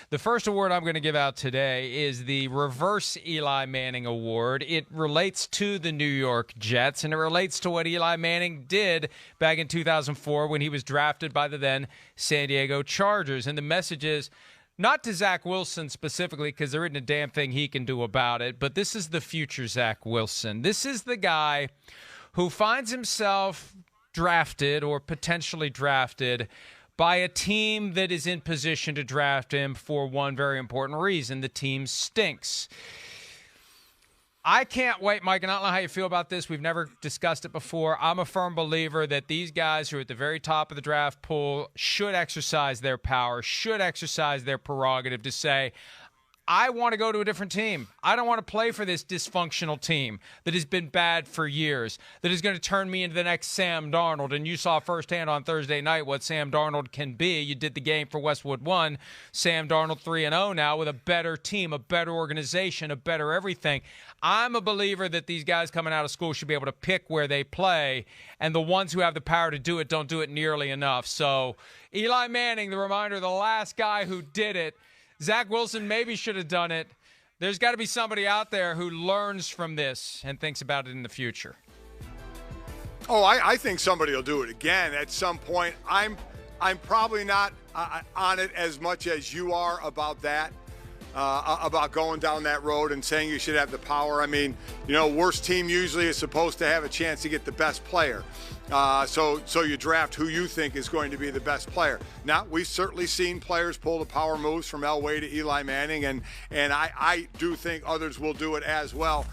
The first award I'm going to give out today is the Reverse Eli Manning Award. It relates to the New York Jets, and it relates to what Eli Manning did back in 2004 when he was drafted by the then San Diego Chargers. And the message is not to Zach Wilson specifically, because there isn't a damn thing he can do about it, but this is the future Zach Wilson. This is the guy who finds himself drafted or potentially drafted by a team that is in position to draft him for one very important reason. The team stinks. I can't wait, Mike, and I don't know how you feel about this. We've never discussed it before. I'm a firm believer that these guys who are at the very top of the draft pool should exercise their power, should exercise their prerogative to say, I want to go to a different team. I don't want to play for this dysfunctional team that has been bad for years, that is going to turn me into the next Sam Darnold. And you saw firsthand on Thursday night what Sam Darnold can be. You did the game for Westwood One. Sam Darnold 3-0 now with a better team, a better organization, a better everything. I'm a believer that these guys coming out of school should be able to pick where they play, and the ones who have the power to do it don't do it nearly enough. So Eli Manning, the reminder, the last guy who did it. Zach Wilson maybe should have done it. There's got to be somebody out there who learns from this and thinks about it in the future. Oh, I think somebody will do it again at some point. I'm probably not on it as much as you are about that, about going down that road and saying you should have the power. I mean, worst team usually is supposed to have a chance to get the best player. So you draft who you think is going to be the best player. Now, we've certainly seen players pull the power moves from Elway to Eli Manning, and I do think others will do it as well.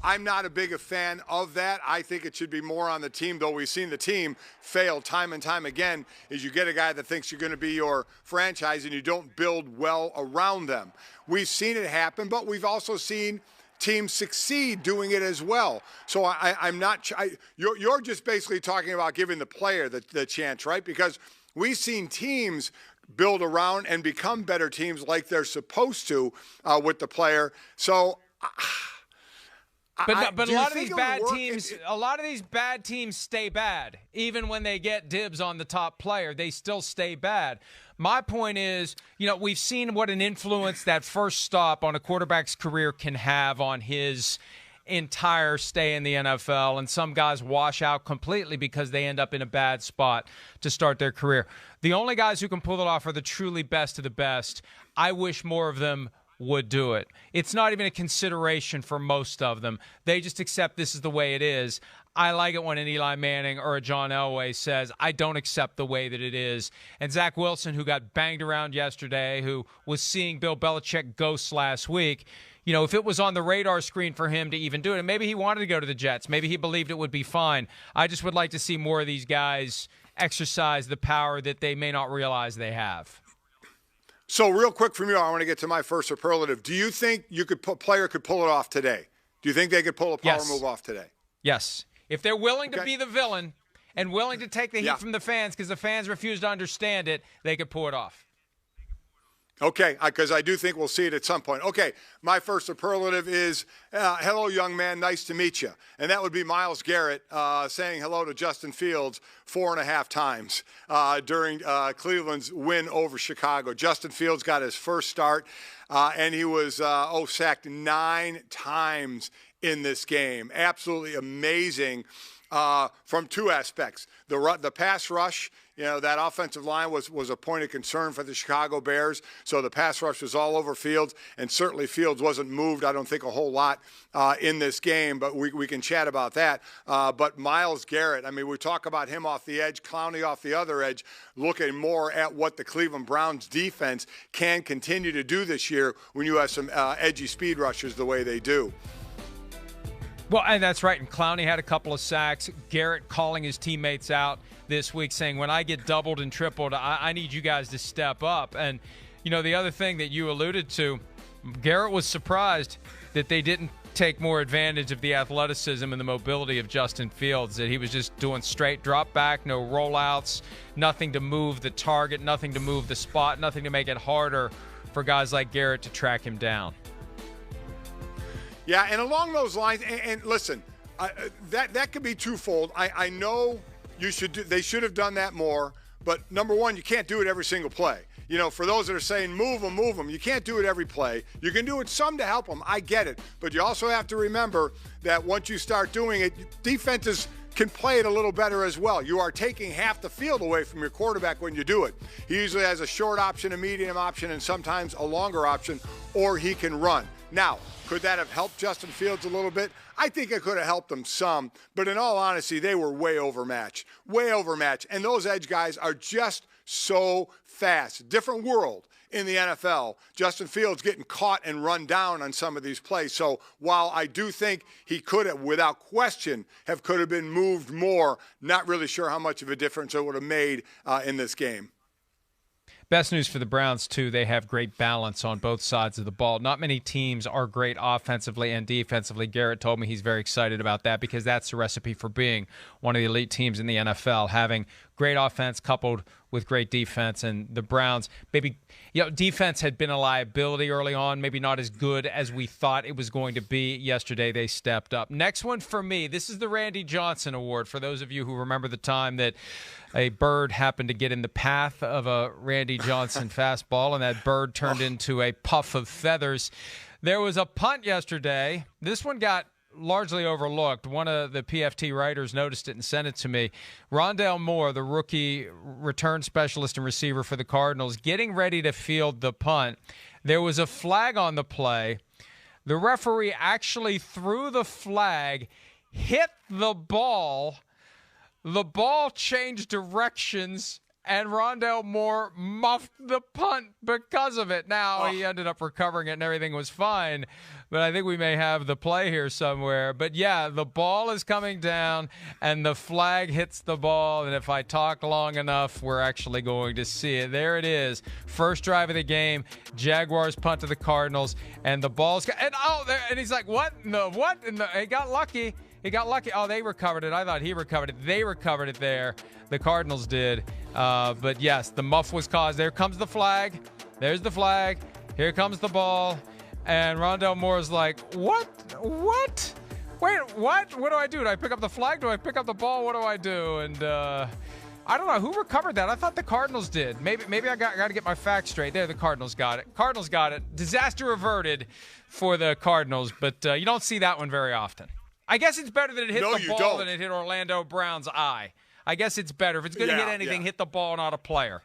I'm not a big fan of that. I think it should be more on the team, though we've seen the team fail time and time again, is you get a guy that thinks you're going to be your franchise and you don't build well around them. We've seen it happen, but we've also seen teams succeed doing it as well. So I'm not – you're just basically talking about giving the player the chance, right? Because we've seen teams build around and become better teams like they're supposed to with the player. So But a lot of these bad teams stay bad. Even when they get dibs on the top player, they still stay bad. My point is, we've seen what an influence that first stop on a quarterback's career can have on his entire stay in the NFL, and some guys wash out completely because they end up in a bad spot to start their career. The only guys who can pull it off are the truly best of the best. I wish more of them would do it. It's not even a consideration for most of them. They just accept this is the way it is. I like it when an Eli Manning or a John Elway says, I don't accept the way that it is. And Zach Wilson, who got banged around yesterday, who was seeing Bill Belichick ghosts last week, if it was on the radar screen for him to even do it, and maybe he wanted to go to the Jets, maybe he believed it would be fine. I just would like to see more of these guys exercise the power that they may not realize they have. So real quick from you, I want to get to my first superlative. Do you think player could pull it off today? Do you think they could pull a power move off today? Yes. If they're willing to be the villain and willing to take the heat from the fans because the fans refuse to understand it, they could pull it off. Okay, because I do think we'll see it at some point. Okay, my first superlative is, hello, young man, nice to meet you. And that would be Myles Garrett saying hello to Justin Fields 4.5 times during Cleveland's win over Chicago. Justin Fields got his first start, and he was sacked 9 times in this game. Absolutely amazing from two aspects. The pass rush, that offensive line was a point of concern for the Chicago Bears. So the pass rush was all over Fields, and certainly Fields wasn't moved, I don't think, a whole lot in this game, but we can chat about that. But Myles Garrett, I mean, we talk about him off the edge, Clowney off the other edge, looking more at what the Cleveland Browns defense can continue to do this year when you have some edgy speed rushers the way they do. Well, and that's right. And Clowney had a couple of sacks. Garrett calling his teammates out this week saying, when I get doubled and tripled, I need you guys to step up. And, the other thing that you alluded to, Garrett was surprised that they didn't take more advantage of the athleticism and the mobility of Justin Fields, that he was just doing straight drop back, no rollouts, nothing to move the target, nothing to move the spot, nothing to make it harder for guys like Garrett to track him down. Yeah, and along those lines, and listen, that could be twofold. I know they should have done that more, but number one, you can't do it every single play. for those that are saying move them, you can't do it every play. You can do it some to help them. I get it. But you also have to remember that once you start doing it, defenses can play it a little better as well. You are taking half the field away from your quarterback when you do it. He usually has a short option, a medium option, and sometimes a longer option, or he can run. Now, could that have helped Justin Fields a little bit? I think it could have helped them some, but in all honesty, they were way overmatched. And those edge guys are just so fast. Different world in the NFL. Justin Fields getting caught and run down on some of these plays. So while I do think he could have, without question, could have been moved more, not really sure how much of a difference it would have made in this game. Best news for the Browns, too, they have great balance on both sides of the ball. Not many teams are great offensively and defensively. Garrett told me he's very excited about that because that's the recipe for being one of the elite teams in the NFL, having great offense coupled with great defense. And the Browns, maybe, defense had been a liability early on, maybe not as good as we thought it was going to be. Yesterday, they stepped up. Next one for me, this is the Randy Johnson Award. For those of you who remember the time that a bird happened to get in the path of a Randy Johnson fastball, and that bird turned into a puff of feathers. There was a punt yesterday. This one got largely overlooked. One of the PFT writers noticed it and sent it to me. Rondale Moore, the rookie return specialist and receiver for the Cardinals, getting ready to field the punt. There was a flag on the play. The referee actually threw the flag, hit the ball. The ball changed directions, and Rondale Moore muffed the punt because of it. Now, he ended up recovering it, and everything was fine. But I think we may have the play here somewhere. But, yeah, the ball is coming down, and the flag hits the ball. And if I talk long enough, we're actually going to see it. There it is. First drive of the game. Jaguars punt to the Cardinals. And the ball's – and he's like, what? No, what? And he got lucky. Oh, they recovered it. I thought he recovered it. They recovered it there. The Cardinals did. But, yes, the muff was caused. There comes the flag. There's the flag. Here comes the ball. And Rondale Moore's like, what? Wait, what? What do I do? Do I pick up the flag? Do I pick up the ball? What do I do? And I don't know. Who recovered that? I thought the Cardinals did. Maybe I got to get my facts straight. There, the Cardinals got it. Disaster averted for the Cardinals. But you don't see that one very often. I guess it's better that it hit the ball than it hit Orlando Brown's eye. I guess it's better. If it's going to hit anything, hit the ball, not a player.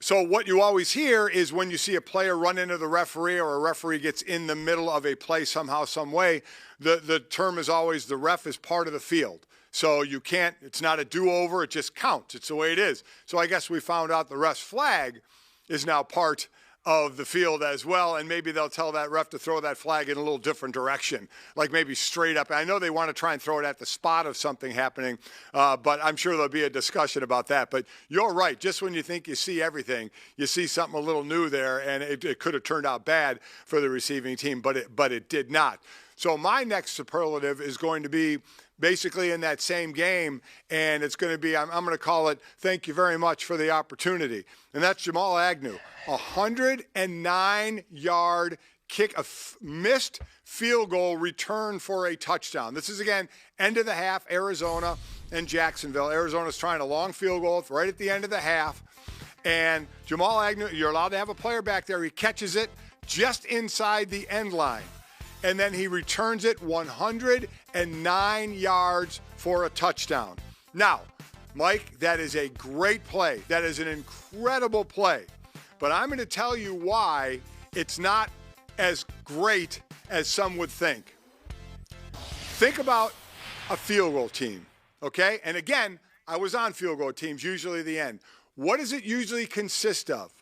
So what you always hear is when you see a player run into the referee or a referee gets in the middle of a play somehow, some way, the term is always the ref is part of the field. So you can't, it's not a do-over, it just counts. It's the way it is. So I guess we found out the ref's flag is now part of the field as well, and maybe they'll tell that ref to throw that flag in a little different direction, like maybe straight up. I know they want to try and throw it at the spot of something happening, but I'm sure there'll be a discussion about that. But you're right. Just when you think you see everything, you see something a little new there, and it could have turned out bad for the receiving team, but it did not. So my next superlative is going to be basically in that same game, and it's going to be, I'm going to call it, thank you very much for the opportunity. And that's Jamal Agnew, 109-yard kick, a missed field goal return for a touchdown. This is, again, end of the half, Arizona and Jacksonville. Arizona's trying a long field goal right at the end of the half. And Jamal Agnew, you're allowed to have a player back there. He catches it just inside the end line. And then he returns it 109 yards for a touchdown. Now, Mike, that is a great play. That is an incredible play. But I'm going to tell you why it's not as great as some would think. Think about a field goal team, okay? And again, I was on field goal teams, usually the end. What does it usually consist of?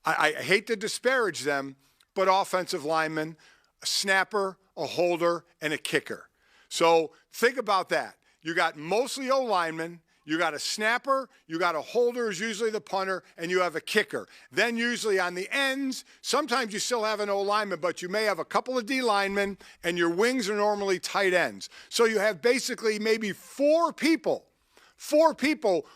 I hate to disparage them, but offensive linemen, a snapper, a holder, and a kicker. So think about that. You got mostly O-linemen, you got a snapper, you got a holder is usually the punter, and you have a kicker. Then usually on the ends, sometimes you still have an O-lineman, but you may have a couple of D-linemen, and your wings are normally tight ends. So you have basically maybe four people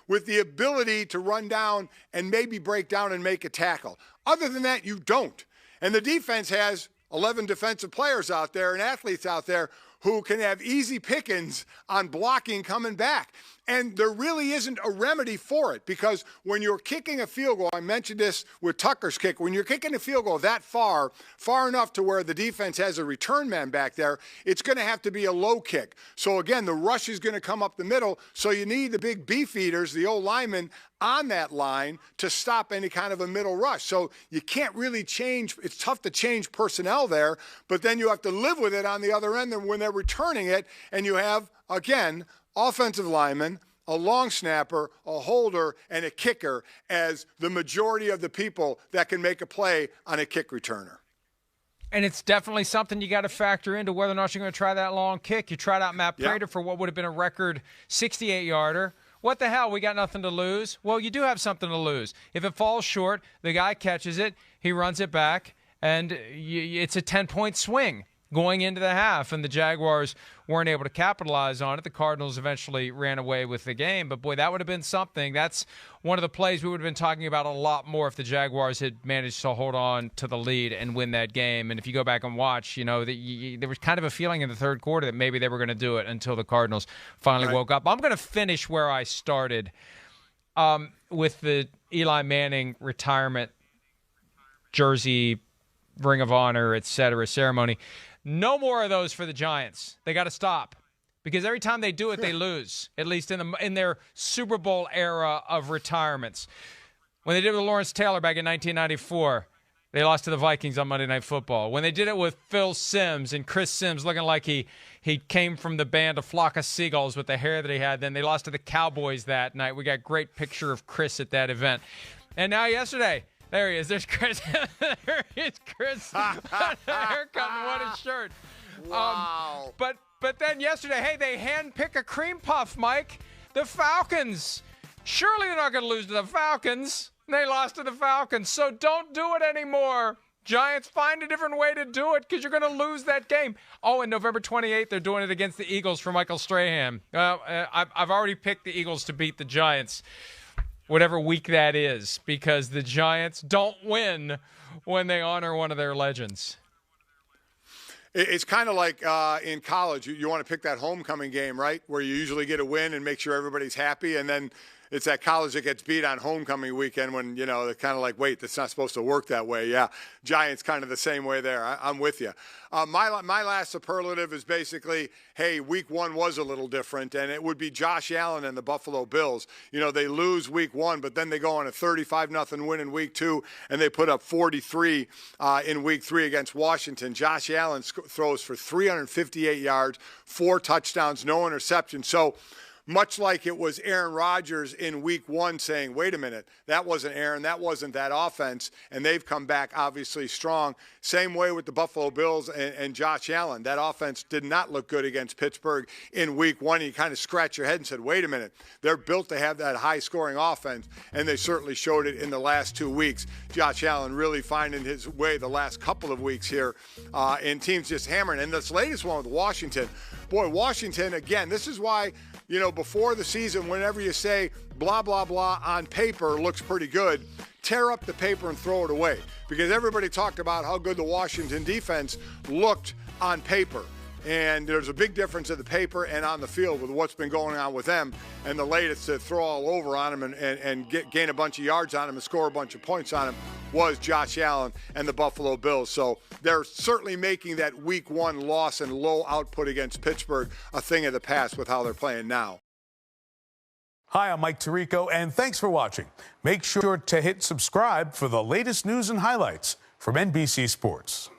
with the ability to run down and maybe break down and make a tackle. Other than that, you don't. And the defense has 11 defensive players out there and athletes out there who can have easy pickings on blocking coming back. And there really isn't a remedy for it, because when you're kicking a field goal, I mentioned this with Tucker's kick, when you're kicking a field goal that far enough to where the defense has a return man back there, it's going to have to be a low kick. So again, the rush is going to come up the middle, so you need the big beef eaters, the old linemen, on that line to stop any kind of a middle rush. So you can't really change. It's tough to change personnel there, but then you have to live with it on the other end when they're returning it, and you have, again, offensive linemen, a long snapper, a holder, and a kicker as the majority of the people that can make a play on a kick returner. And it's definitely something you got to factor into whether or not you're going to try that long kick. You tried out Matt Prater for what would have been a record 68-yarder. What the hell? We got nothing to lose. Well, you do have something to lose. If it falls short, the guy catches it, he runs it back, and it's a 10-point swing going into the half, and the Jaguars weren't able to capitalize on it. The Cardinals eventually ran away with the game, but boy, that would have been something. That's one of the plays we would have been talking about a lot more if the Jaguars had managed to hold on to the lead and win that game. And if you go back and watch, there was kind of a feeling in the third quarter that maybe they were going to do it until the Cardinals finally woke up. I'm going to finish where I started with the Eli Manning retirement jersey, Ring of Honor, etc. ceremony. No more of those for the Giants. They got to stop, because every time they do it, they lose, at least in their Super Bowl era of retirements. When they did it with Lawrence Taylor back in 1994, they lost to the Vikings on Monday Night Football. When they did it with Phil Simms and Chris Simms looking like he came from the band A Flock of Seagulls with the hair that he had, then they lost to the Cowboys that night. We got a great picture of Chris at that event. And now yesterday, there he is. There's Chris. There is Chris. What a haircut and what a shirt. Wow. But then yesterday, hey, they handpick a cream puff, Mike. The Falcons. Surely they're not going to lose to the Falcons. They lost to the Falcons. So don't do it anymore. Giants, find a different way to do it, because you're going to lose that game. Oh, and November 28th, they're doing it against the Eagles for Michael Strahan. Well, I've already picked the Eagles to beat the Giants, whatever week that is, because the Giants don't win when they honor one of their legends. It's kind of like in college. You want to pick that homecoming game, right, where you usually get a win and make sure everybody's happy, and then it's that college that gets beat on homecoming weekend when, they're kind of like, wait, that's not supposed to work that way. Yeah, Giants kind of the same way there. I'm with you. My last superlative is basically, hey, week one was a little different, and it would be Josh Allen and the Buffalo Bills. They lose week one, but then they go on a 35-0 win in week two, and they put up 43 in week three against Washington. Josh Allen throws for 358 yards, 4 touchdowns, no interceptions. So much like it was Aaron Rodgers in week one saying, wait a minute, that wasn't Aaron, that wasn't that offense, and they've come back obviously strong. Same way with the Buffalo Bills and Josh Allen. That offense did not look good against Pittsburgh in week one. You kind of scratch your head and said, wait a minute, they're built to have that high-scoring offense, and they certainly showed it in the last 2 weeks. Josh Allen really finding his way the last couple of weeks here, and teams just hammering. And this latest one with Washington, boy, Washington, again, this is why, before the season, whenever you say blah, blah, blah on paper looks pretty good, tear up the paper and throw it away. Because everybody talked about how good the Washington defense looked on paper. And there's a big difference in the paper and on the field with what's been going on with them. And the latest to throw all over on them and gain a bunch of yards on them and score a bunch of points on them was Josh Allen and the Buffalo Bills. So they're certainly making that week one loss and low output against Pittsburgh a thing of the past with how they're playing now. Hi, I'm Mike Tirico, and thanks for watching. Make sure to hit subscribe for the latest news and highlights from NBC Sports.